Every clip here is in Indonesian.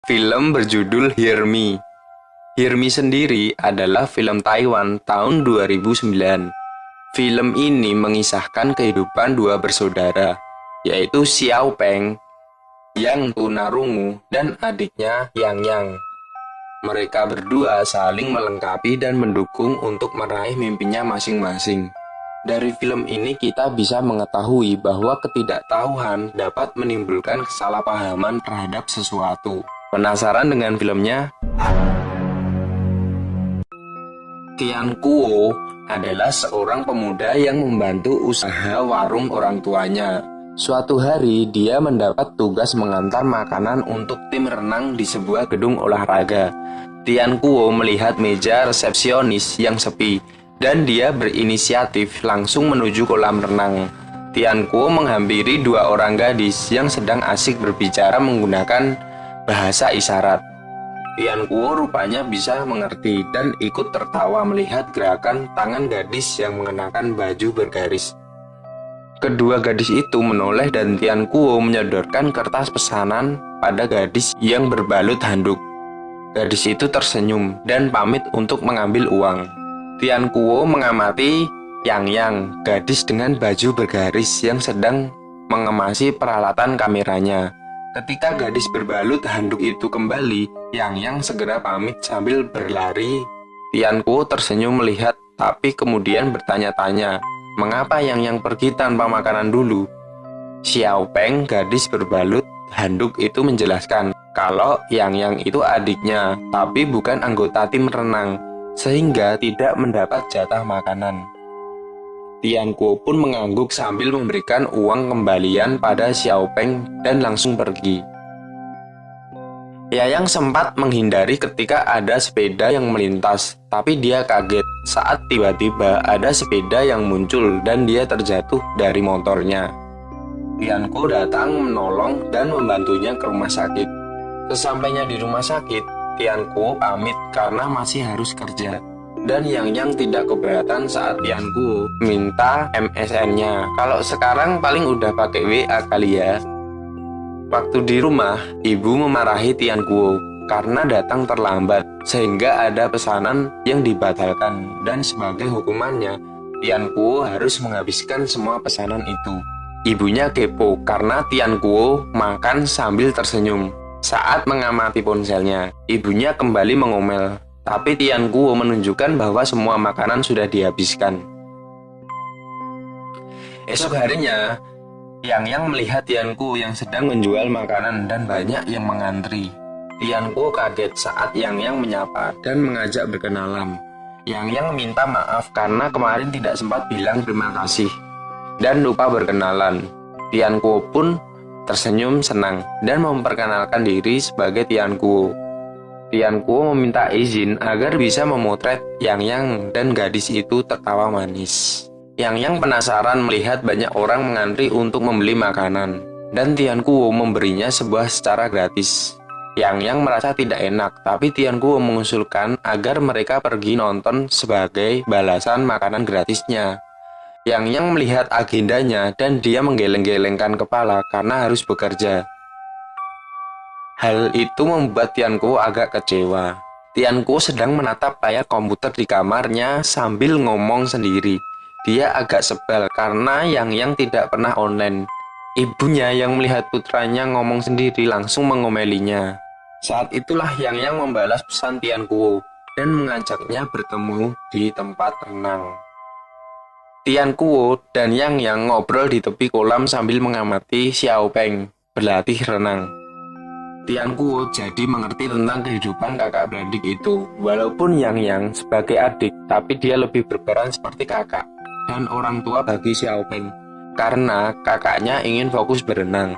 Film berjudul Hear Me. Hear Me sendiri adalah film Taiwan tahun 2009. Film ini mengisahkan kehidupan dua bersaudara, yaitu Xiao Peng, Yang tunarungu, dan adiknya Yang Yang. Mereka berdua saling melengkapi dan mendukung untuk meraih mimpinya masing-masing. Dari film ini kita bisa mengetahui bahwa ketidaktahuan dapat menimbulkan kesalahpahaman terhadap sesuatu. Penasaran dengan filmnya? Tian Kuo adalah seorang pemuda yang membantu usaha warung orang tuanya. Suatu hari dia mendapat tugas mengantar makanan untuk tim renang di sebuah gedung olahraga. Tian Kuo melihat meja resepsionis yang sepi, dan dia berinisiatif langsung menuju kolam renang. Tian Kuo menghampiri dua orang gadis yang sedang asik berbicara menggunakan bahasa isyarat. Tian Kuo rupanya bisa mengerti dan ikut tertawa melihat gerakan tangan gadis yang mengenakan baju bergaris. Kedua gadis itu menoleh dan Tian Kuo menyodorkan kertas pesanan pada gadis yang berbalut handuk. Gadis itu tersenyum dan pamit untuk mengambil uang. Tian Kuo mengamati Yang Yang, gadis dengan baju bergaris yang sedang mengemasi peralatan kameranya. Ketika gadis berbalut handuk itu kembali, Yang Yang segera pamit sambil berlari. Tian Kuo tersenyum melihat, tapi kemudian bertanya-tanya, mengapa Yang Yang pergi tanpa makanan dulu? Xiao Peng, gadis berbalut handuk itu menjelaskan kalau Yang Yang itu adiknya, tapi bukan anggota tim renang, sehingga tidak mendapat jatah makanan. Tian Kuo pun mengangguk sambil memberikan uang kembalian pada Xiao Peng dan langsung pergi. Yang sempat menghindari ketika ada sepeda yang melintas, tapi dia kaget saat tiba-tiba ada sepeda yang muncul dan dia terjatuh dari motornya. Tian Kuo datang menolong dan membantunya ke rumah sakit. Sesampainya di rumah sakit, Tian Kuo pamit karena masih harus kerja. Dan Yang Yang tidak keberatan saat Tian Kuo minta MSN-nya. Kalau sekarang paling udah pakai WA kali ya. Waktu di rumah, ibu memarahi Tian Kuo karena datang terlambat, sehingga ada pesanan yang dibatalkan. Dan sebagai hukumannya, Tian Kuo harus menghabiskan semua pesanan itu. Ibunya kepo karena Tian Kuo makan sambil tersenyum. Saat mengamati ponselnya, ibunya kembali mengomel. Tapi Tian Kuo menunjukkan bahwa semua makanan sudah dihabiskan. Esok harinya, Yang Yang melihat Tian Kuo yang sedang menjual makanan dan banyak yang mengantri. Tian Kuo kaget saat Yang Yang menyapa dan mengajak berkenalan. Yang Yang minta maaf karena kemarin tidak sempat bilang terima kasih dan lupa berkenalan. Tian Kuo pun tersenyum senang dan memperkenalkan diri sebagai Tian Kuo. Tian Kuo meminta izin agar bisa memotret Yang Yang dan gadis itu tertawa manis. Yang Yang penasaran melihat banyak orang mengantri untuk membeli makanan, dan Tian Kuo memberinya sebuah secara gratis. Yang Yang merasa tidak enak, tapi Tian Kuo mengusulkan agar mereka pergi nonton sebagai balasan makanan gratisnya. Yang Yang melihat agendanya dan dia menggeleng-gelengkan kepala karena harus bekerja. Hal itu membuat Tian Kuo agak kecewa. Tian Kuo sedang menatap layar komputer di kamarnya sambil ngomong sendiri. Dia agak sebal karena Yang Yang tidak pernah online. Ibunya yang melihat putranya ngomong sendiri langsung mengomelinya. Saat itulah Yang Yang membalas pesan Tian Kuo dan mengajaknya bertemu di tempat renang. Tian Kuo dan Yang Yang ngobrol di tepi kolam sambil mengamati Xiao Peng berlatih renang. Tian Kuo jadi mengerti tentang kehidupan kakak beradik itu. Walaupun Yang Yang sebagai adik, tapi dia lebih berperan seperti kakak dan orang tua bagi Xiao Peng, karena kakaknya ingin fokus berenang.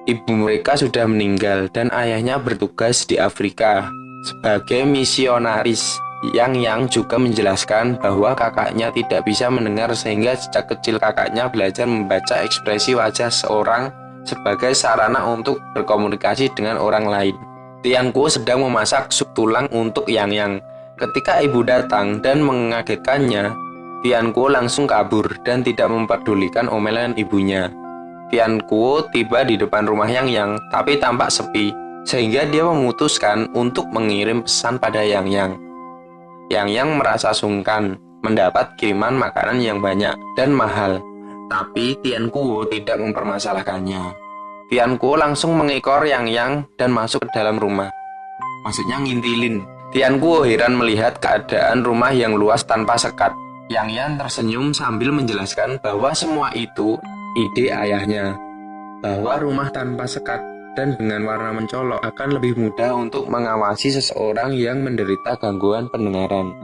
Ibu mereka sudah meninggal dan ayahnya bertugas di Afrika sebagai misionaris. Yang Yang juga menjelaskan bahwa kakaknya tidak bisa mendengar, sehingga sejak kecil kakaknya belajar membaca ekspresi wajah seorang sebagai sarana untuk berkomunikasi dengan orang lain. Tian Kuo sedang memasak sup tulang untuk Yang Yang. Ketika ibu datang dan mengagetkannya, Tian Kuo langsung kabur dan tidak memperdulikan omelan ibunya. Tian Kuo tiba di depan rumah Yang Yang, tapi tampak sepi. sehingga dia memutuskan untuk mengirim pesan pada Yang Yang. Yang Yang merasa sungkan mendapat kiriman makanan yang banyak dan mahal, tapi Tian Kuo tidak mempermasalahkannya. Tian Kuo langsung mengekor Yang Yang dan masuk ke dalam rumah. Maksudnya ngintilin. Tian Kuo heran melihat keadaan rumah yang luas tanpa sekat. Yang Yang tersenyum sambil menjelaskan bahwa semua itu ide ayahnya, bahwa rumah tanpa sekat dan dengan warna mencolok akan lebih mudah untuk mengawasi seseorang yang menderita gangguan pendengaran.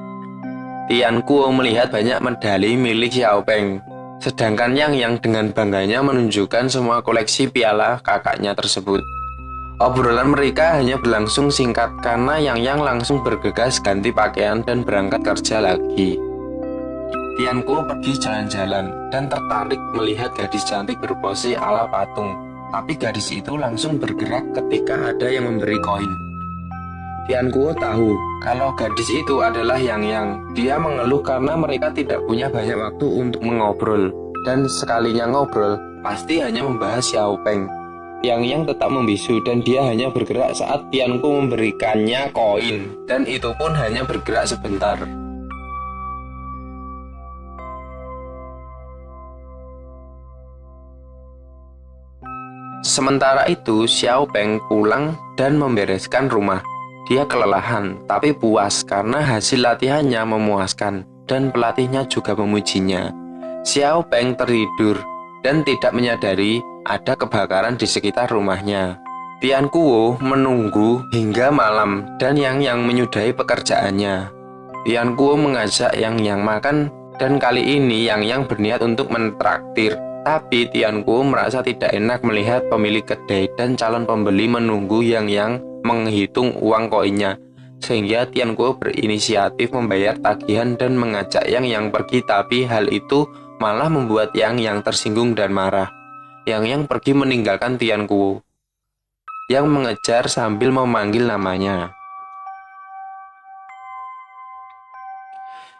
Tian Kuo melihat banyak medali milik Xiao Peng, sedangkan Yang Yang dengan bangganya menunjukkan semua koleksi piala kakaknya tersebut. Obrolan mereka hanya berlangsung singkat karena Yang Yang langsung bergegas ganti pakaian dan berangkat kerja lagi. Tian Kuo pergi jalan-jalan dan tertarik melihat gadis cantik berpose ala patung. Tapi gadis itu langsung bergerak ketika ada yang memberi koin. Tian Kuo tahu kalau gadis itu adalah Yang Yang. Dia mengeluh karena mereka tidak punya banyak waktu untuk mengobrol. Dan sekalinya ngobrol, pasti hanya membahas Xiao Peng. Yang Yang tetap membisu dan dia hanya bergerak saat Tian Kuo memberikannya koin. Dan itu pun hanya bergerak sebentar. Sementara itu, Xiao Peng pulang dan membereskan rumah. Dia kelelahan, tapi puas karena hasil latihannya memuaskan dan pelatihnya juga memujinya. Xiao Peng tertidur dan tidak menyadari ada kebakaran di sekitar rumahnya. Tian Kuo menunggu hingga malam dan Yang Yang menyudahi pekerjaannya. Tian Kuo mengajak Yang Yang makan dan kali ini Yang Yang berniat untuk mentraktir. Tapi Tian Kuo merasa tidak enak melihat pemilik kedai dan calon pembeli menunggu Yang Yang menghitung uang koinnya. Sehingga Tian Kuo berinisiatif membayar tagihan dan mengajak Yang Yang pergi, tapi hal itu malah membuat Yang Yang tersinggung dan marah. Yang Yang pergi meninggalkan Tian Kuo yang mengejar sambil memanggil namanya.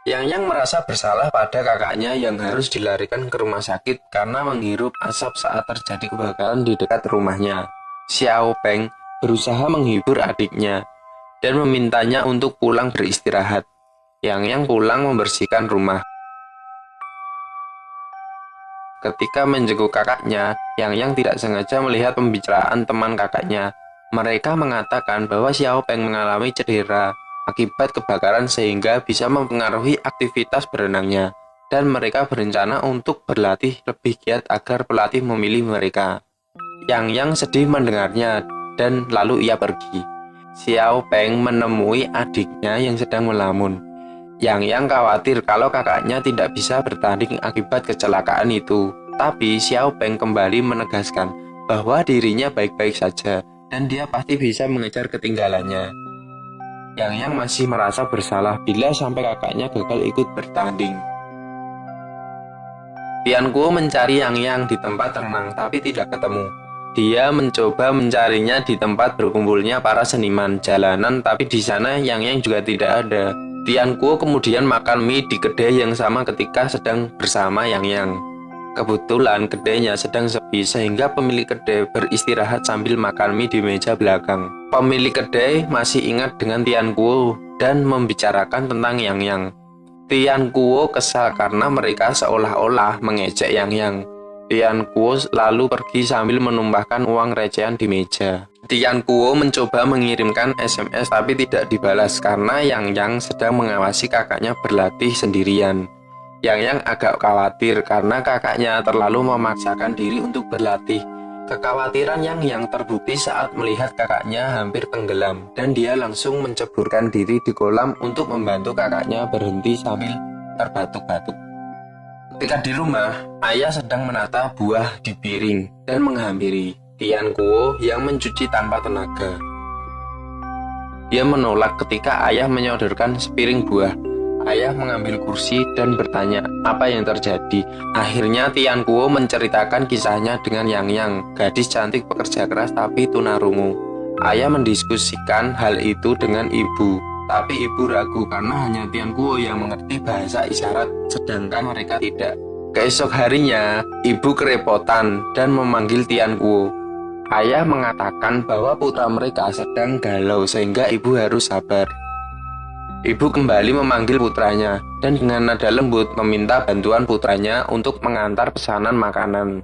Yang Yang merasa bersalah pada kakaknya yang harus dilarikan ke rumah sakit karena menghirup asap saat terjadi kebakaran di dekat rumahnya. Xiao Peng berusaha menghibur adiknya dan memintanya untuk pulang beristirahat. Yang Yang pulang membersihkan rumah. Ketika menjenguk kakaknya, Yang Yang tidak sengaja melihat pembicaraan teman kakaknya. Mereka mengatakan bahwa Xiao Peng mengalami cedera akibat kebakaran sehingga bisa mempengaruhi aktivitas berenangnya, dan mereka berencana untuk berlatih lebih giat agar pelatih memilih mereka. Yang Yang sedih mendengarnya dan lalu ia pergi. Xiao Peng menemui adiknya yang sedang melamun. Yang Yang khawatir kalau kakaknya tidak bisa bertanding akibat kecelakaan itu, tapi Xiao Peng kembali menegaskan bahwa dirinya baik-baik saja dan dia pasti bisa mengejar ketinggalannya. Yang Yang masih merasa bersalah bila sampai kakaknya gagal ikut bertanding. Tian Kuo mencari Yang Yang di tempat renang tapi tidak ketemu. Dia mencoba mencarinya di tempat berkumpulnya para seniman jalanan, tapi di sana Yang Yang juga tidak ada. Tian Kuo kemudian makan mie di kedai yang sama ketika sedang bersama Yang Yang. Kebetulan kedainya sedang sepi sehingga pemilik kedai beristirahat sambil makan mie di meja belakang. Pemilik kedai masih ingat dengan Tian Kuo dan membicarakan tentang Yang Yang. Tian Kuo kesal karena mereka seolah-olah mengejek Yang Yang. Tian Kuo lalu pergi sambil menumpahkan uang recehan di meja. Tian Kuo mencoba mengirimkan SMS tapi tidak dibalas karena Yang Yang sedang mengawasi kakaknya berlatih sendirian. Yang Yang agak khawatir karena kakaknya terlalu memaksakan diri untuk berlatih. Kekhawatiran Yang Yang terbukti saat melihat kakaknya hampir tenggelam dan dia langsung menceburkan diri di kolam untuk membantu kakaknya berhenti sambil terbatuk-batuk. Ketika di rumah, ayah sedang menata buah di piring dan menghampiri Tian Kuo yang mencuci tanpa tenaga. Dia menolak ketika ayah menyodorkan sepiring buah. Ayah mengambil kursi dan bertanya apa yang terjadi. Akhirnya Tian Kuo menceritakan kisahnya dengan Yang Yang, gadis cantik pekerja keras tapi tunarungu. Ayah mendiskusikan hal itu dengan ibu, tapi ibu ragu karena hanya Tian Kuo yang mengerti bahasa isyarat, sedangkan mereka tidak. Keesok harinya, ibu kerepotan dan memanggil Tian Kuo. Ayah mengatakan bahwa putra mereka sedang galau sehingga ibu harus sabar. Ibu kembali memanggil putranya dan dengan nada lembut meminta bantuan putranya untuk mengantar pesanan makanan.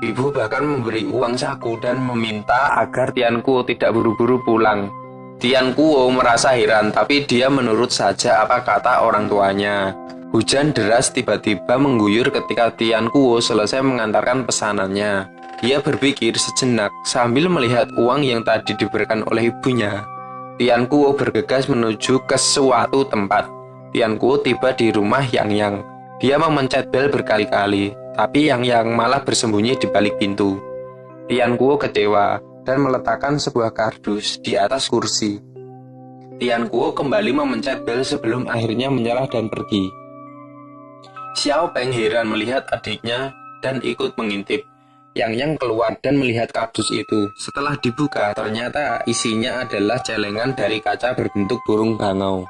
Ibu bahkan memberi uang saku dan meminta agar Tian Kuo tidak buru-buru pulang. Tian Kuo merasa heran, tapi dia menurut saja apa kata orang tuanya. Hujan deras tiba-tiba mengguyur ketika Tian Kuo selesai mengantarkan pesanannya. Dia berpikir sejenak sambil melihat uang yang tadi diberikan oleh ibunya. Tian Kuo bergegas menuju ke suatu tempat. Tian Kuo tiba di rumah Yang Yang. Dia memencet bel berkali-kali, tapi Yang Yang malah bersembunyi di balik pintu. Tian Kuo kecewa dan meletakkan sebuah kardus di atas kursi. Tian Kuo kembali memencet bel sebelum akhirnya menyerah dan pergi. Xiao Peng heran melihat adiknya dan ikut mengintip. Yang Yang keluar dan melihat kardus itu. Setelah dibuka, ternyata isinya adalah celengan dari kaca berbentuk burung bangau.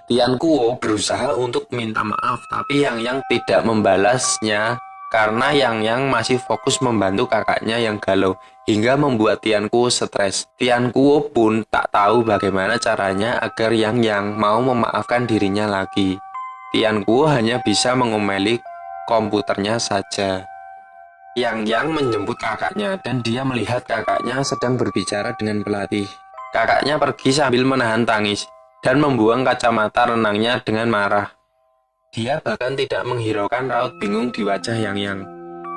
Tian Kuo berusaha untuk minta maaf, tapi Yang Yang tidak membalasnya karena Yang Yang masih fokus membantu kakaknya yang galau, hingga membuat Tian Kuo stres. Tian Kuo pun tak tahu bagaimana caranya agar Yang Yang mau memaafkan dirinya lagi. Tian Kuo hanya bisa mengomeli komputernya saja. Yang Yang menjemput kakaknya dan dia melihat kakaknya sedang berbicara dengan pelatih. Kakaknya pergi sambil menahan tangis dan membuang kacamata renangnya dengan marah. Dia bahkan tidak menghiraukan raut bingung di wajah Yang Yang.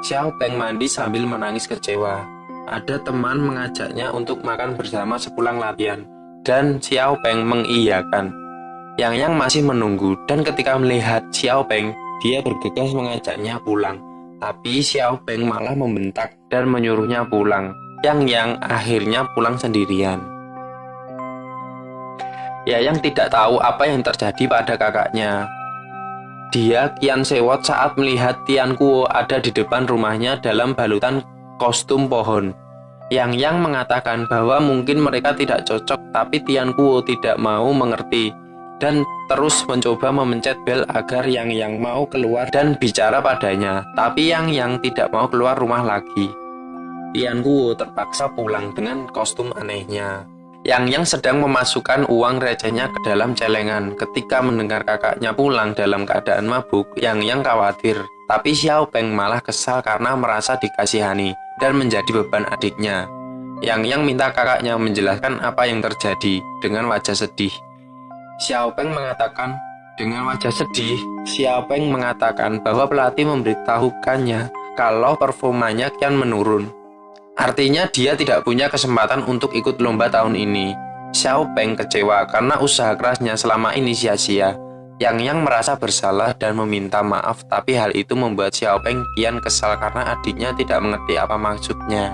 Xiao Peng mandi sambil menangis kecewa. Ada teman mengajaknya untuk makan bersama sepulang latihan dan Xiao Peng mengiyakan. Yang Yang masih menunggu dan ketika melihat Xiao Peng, dia bergegas mengajaknya pulang, tapi Xiao Peng malah membentak dan menyuruhnya pulang. Yang Yang akhirnya pulang sendirian. Yang tidak tahu apa yang terjadi pada kakaknya. Dia kian sewot saat melihat Tian Kuo ada di depan rumahnya dalam balutan kostum pohon. Yang mengatakan bahwa mungkin mereka tidak cocok, tapi Tian Kuo tidak mau mengerti dan terus mencoba memencet bel agar Yang mau keluar dan bicara padanya, tapi Yang tidak mau keluar rumah lagi. Tian Kuo terpaksa pulang dengan kostum anehnya. Yang sedang memasukkan uang recehnya ke dalam celengan. Ketika mendengar kakaknya pulang dalam keadaan mabuk, Yang khawatir, tapi Xiao Peng malah kesal karena merasa dikasihani dan menjadi beban adiknya. Yang minta kakaknya menjelaskan apa yang terjadi dengan wajah sedih. Xiao Peng mengatakan bahwa pelatih memberitahukannya kalau performanya kian menurun. Artinya dia tidak punya kesempatan untuk ikut lomba tahun ini. Xiao Peng kecewa karena usaha kerasnya selama ini sia-sia. Yang merasa bersalah dan meminta maaf, tapi hal itu membuat Xiao Peng kian kesal karena adiknya tidak mengerti apa maksudnya.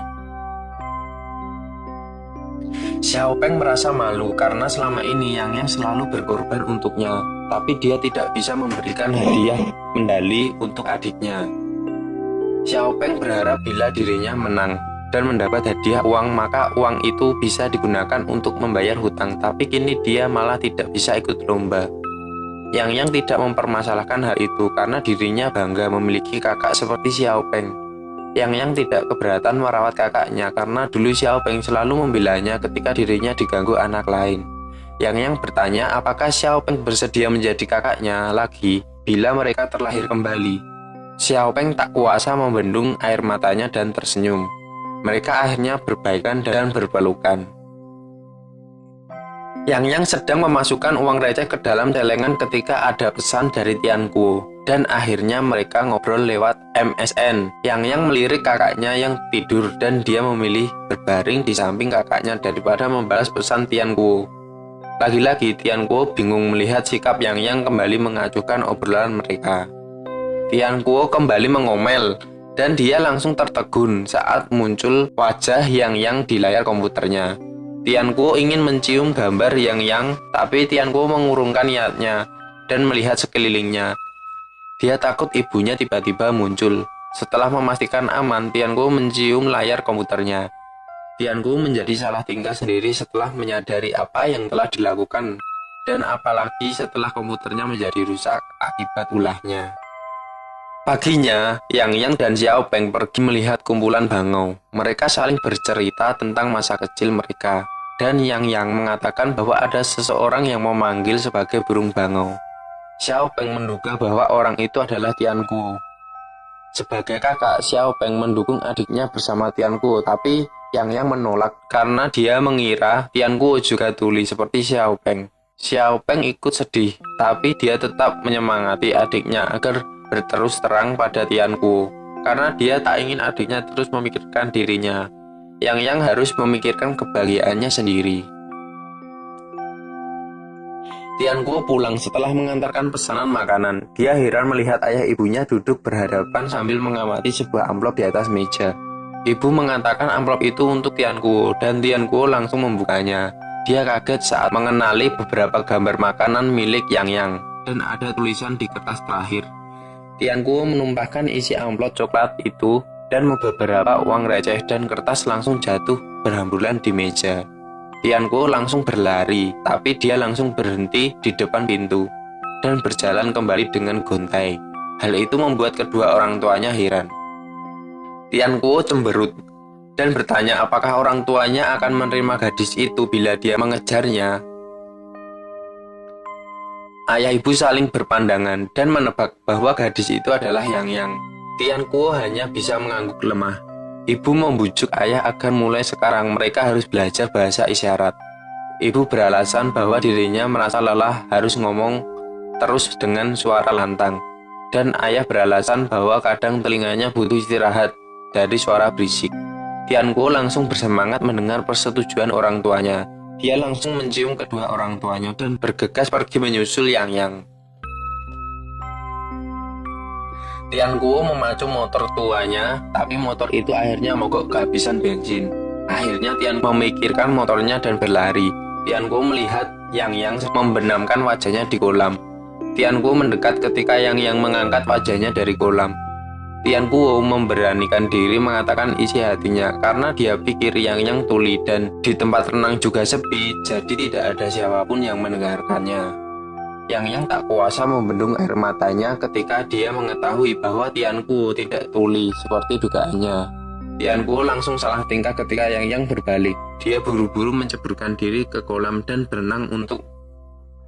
Xiao Peng merasa malu karena selama ini Yang selalu berkorban untuknya, tapi dia tidak bisa memberikan hadiah medali untuk adiknya. Xiao Peng berharap bila dirinya menang dan mendapat hadiah uang, maka uang itu bisa digunakan untuk membayar hutang, tapi kini dia malah tidak bisa ikut lomba. Yang tidak mempermasalahkan hal itu karena dirinya bangga memiliki kakak seperti Xiao Peng. Yang tidak keberatan merawat kakaknya karena dulu Xiao Peng selalu membelanya ketika dirinya diganggu anak lain. Yang bertanya apakah Xiao Peng bersedia menjadi kakaknya lagi bila mereka terlahir kembali. Xiao Peng tak kuasa membendung air matanya dan tersenyum. Mereka akhirnya berbaikan dan berpelukan. Yang sedang memasukkan uang receh ke dalam celengan ketika ada pesan dari Tian Kuo. Dan akhirnya mereka ngobrol lewat MSN. Yang melirik kakaknya yang tidur dan dia memilih berbaring di samping kakaknya daripada membalas pesan Tian Kuo. Lagi-lagi Tian Kuo bingung melihat sikap Yang kembali mengacuhkan obrolan mereka. Tian Kuo kembali mengomel dan dia langsung tertegun saat muncul wajah Yang di layar komputernya. Tian Kuo ingin mencium gambar Yang, tapi Tian Kuo mengurungkan niatnya dan melihat sekelilingnya. Dia takut ibunya tiba-tiba muncul. Setelah memastikan aman, Tian Kuo mencium layar komputernya. Tian Kuo menjadi salah tingkah sendiri setelah menyadari apa yang telah dilakukan, dan apalagi setelah komputernya menjadi rusak akibat ulahnya. Paginya, Yang Yang dan Xiao Peng pergi melihat kumpulan bangau. Mereka saling bercerita tentang masa kecil mereka. Dan Yang Yang mengatakan bahwa ada seseorang yang memanggil sebagai burung bangau. Xiao Peng menduga bahwa orang itu adalah Tian Guo. Sebagai kakak, Xiao Peng mendukung adiknya bersama Tian Guo, tapi Yang Yang menolak karena dia mengira Tian Guo juga tuli seperti Xiao Peng. Xiao Peng ikut sedih, tapi dia tetap menyemangati adiknya agar berterus terang pada Tian Guo, karena dia tak ingin adiknya terus memikirkan dirinya. Yang Yang harus memikirkan kebahagiaannya sendiri. Tian Guo pulang setelah mengantarkan pesanan makanan. Dia heran melihat ayah ibunya duduk berhadapan sambil mengamati sebuah amplop di atas meja. Ibu mengatakan amplop itu untuk Tian Guo, dan Tian Guo langsung membukanya. Dia kaget saat mengenali beberapa gambar makanan milik Yang Yang, dan ada tulisan di kertas terakhir. Tian Guo menumpahkan isi amplop coklat itu, dan beberapa uang receh dan kertas langsung jatuh berhamburan di meja. Tian Guo langsung berlari, tapi dia langsung berhenti di depan pintu, dan berjalan kembali dengan gontai. Hal itu membuat kedua orang tuanya heran. Tian Guo cemberut dan bertanya apakah orang tuanya akan menerima gadis itu bila dia mengejarnya. Ayah ibu saling berpandangan dan menebak bahwa gadis itu adalah Yang Yang. Tian Guo hanya bisa mengangguk lemah. Ibu membujuk ayah agar mulai sekarang mereka harus belajar bahasa isyarat. Ibu beralasan bahwa dirinya merasa lelah harus ngomong terus dengan suara lantang. Dan ayah beralasan bahwa kadang telinganya butuh istirahat dari suara berisik. Tian Guo langsung bersemangat mendengar persetujuan orang tuanya. Dia langsung mencium kedua orang tuanya dan bergegas pergi menyusul Yang Yang. Tian Guo memacu motor tuanya, tapi motor itu akhirnya mogok kehabisan bensin. Akhirnya Tian memikirkan motornya dan berlari. Tian Guo melihat Yang Yang membenamkan wajahnya di kolam. Tian Guo mendekat ketika Yang Yang mengangkat wajahnya dari kolam. Tian Guo memberanikan diri mengatakan isi hatinya karena dia pikir Yang Yang tuli dan di tempat renang juga sepi, jadi tidak ada siapapun yang mendengarkannya. Yang Yang tak kuasa membendung air matanya ketika dia mengetahui bahwa Tian Guo tidak tuli seperti dugaannya. Tian Guo langsung salah tingkah ketika Yang Yang berbalik. Dia buru-buru menceburkan diri ke kolam dan berenang untuk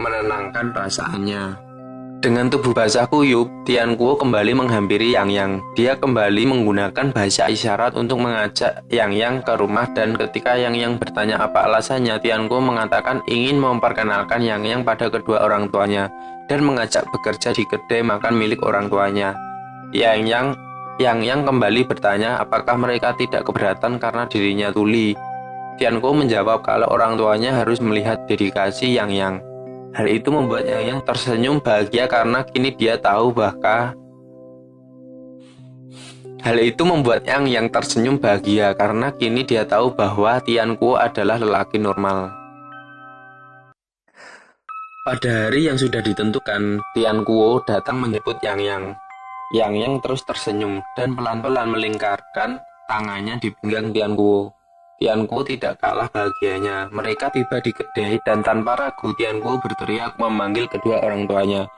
menenangkan perasaannya. Dengan tubuh basah kuyup, Tian Guo kembali menghampiri Yang Yang. Dia kembali menggunakan bahasa isyarat untuk mengajak Yang Yang ke rumah, dan ketika Yang Yang bertanya apa alasannya, Tian Guo mengatakan ingin memperkenalkan Yang Yang pada kedua orang tuanya dan mengajak bekerja di kedai makan milik orang tuanya. Yang Yang kembali bertanya apakah mereka tidak keberatan karena dirinya tuli. Tian Guo menjawab kalau orang tuanya harus melihat dedikasi Yang Yang. Hal itu membuat Yang Yang tersenyum bahagia karena kini dia tahu bahwa Tian Guo adalah lelaki normal. Pada hari yang sudah ditentukan, Tian Guo datang menjemput Yang Yang. Yang Yang terus tersenyum dan pelan-pelan melingkarkan tangannya di pinggang Tian Guo. Tian Guo tidak kalah bahagianya. Mereka tiba di kedai dan tanpa ragu Tian Guo berteriak memanggil kedua orang tuanya.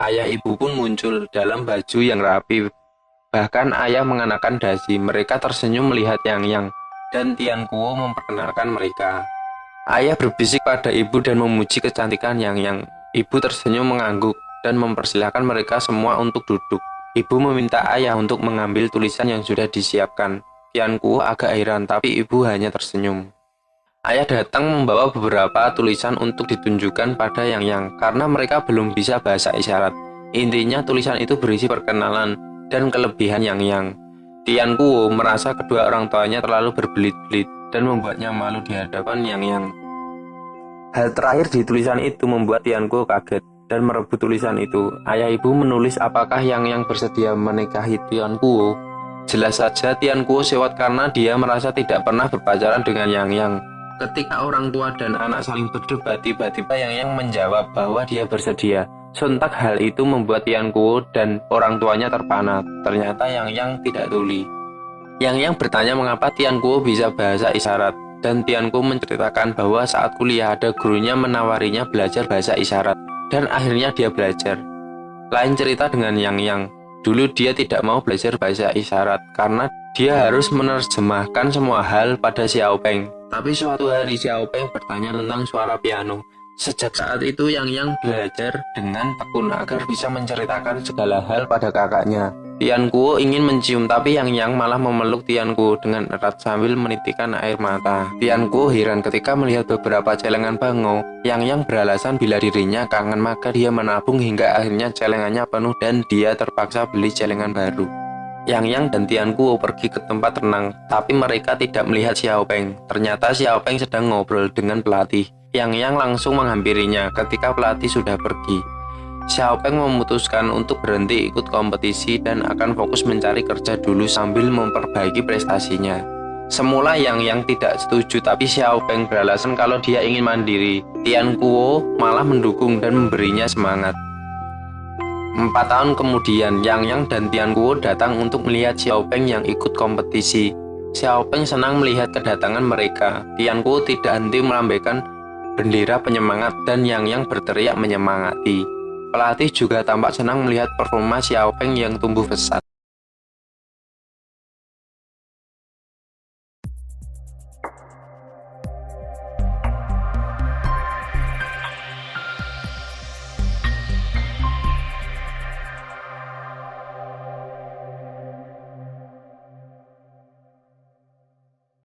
Ayah ibu pun muncul dalam baju yang rapi. Bahkan ayah mengenakan dasi. Mereka tersenyum melihat Yang Yang dan Tian Guo memperkenalkan mereka. Ayah berbisik pada ibu dan memuji kecantikan Yang Yang. Ibu tersenyum mengangguk dan mempersilahkan mereka semua untuk duduk. Ibu meminta ayah untuk mengambil tulisan yang sudah disiapkan. Tian Guo agak heran, tapi ibu hanya tersenyum. Ayah datang membawa beberapa tulisan untuk ditunjukkan pada Yang Yang karena mereka belum bisa bahasa isyarat. Intinya tulisan itu berisi perkenalan dan kelebihan Yang Yang. Tian Guo merasa kedua orang tuanya terlalu berbelit-belit dan membuatnya malu di hadapan Yang Yang. Hal terakhir di tulisan itu membuat Tian Guo kaget dan merebut tulisan itu. Ayah ibu menulis apakah Yang Yang bersedia menikahi Tian Guo. Jelas saja Tian Guo sewot karena dia merasa tidak pernah berpacaran dengan Yang Yang. Ketika orang tua dan anak saling berdebat, tiba-tiba Yang Yang menjawab bahwa dia bersedia. Sontak hal itu membuat Tian Guo dan orang tuanya terpana. Ternyata Yang Yang tidak tuli. Yang Yang bertanya mengapa Tian Guo bisa bahasa isyarat, dan Tian Guo menceritakan bahwa saat kuliah ada gurunya menawarinya belajar bahasa isyarat, dan akhirnya dia belajar. Lain cerita dengan Yang Yang. Dulu dia tidak mau belajar bahasa isyarat karena dia harus menerjemahkan semua hal pada Xiao Peng. Tapi suatu hari Xiao Peng bertanya tentang suara piano. Sejak saat itu Yang belajar dengan tekun agar bisa menceritakan segala hal pada kakaknya. Tian Guo ingin mencium tapi Yang malah memeluk Tian Guo dengan erat sambil menitikkan air mata. Tian Guo heran ketika melihat beberapa celengan bangau. Yang beralasan bila dirinya kangen maka dia menabung hingga akhirnya celengannya penuh dan dia terpaksa beli celengan baru. Yang dan Tian Guo pergi ke tempat renang, tapi mereka tidak melihat Xiao Peng. Ternyata Xiao Peng sedang ngobrol dengan pelatih. Yang langsung menghampirinya ketika pelatih sudah pergi. Xiao Peng memutuskan untuk berhenti ikut kompetisi dan akan fokus mencari kerja dulu sambil memperbaiki prestasinya. Semula Yang tidak setuju, tapi Xiao Peng beralasan kalau dia ingin mandiri. Tian Guo malah mendukung dan memberinya semangat. 4 tahun kemudian, Yang dan Tian Guo datang untuk melihat Xiao Peng yang ikut kompetisi. Xiao Peng senang melihat kedatangan mereka. Tian Guo tidak henti melambaikan bendera penyemangat dan Yang berteriak menyemangati. Pelatih juga tampak senang melihat performa Xiao Peng yang tumbuh pesat.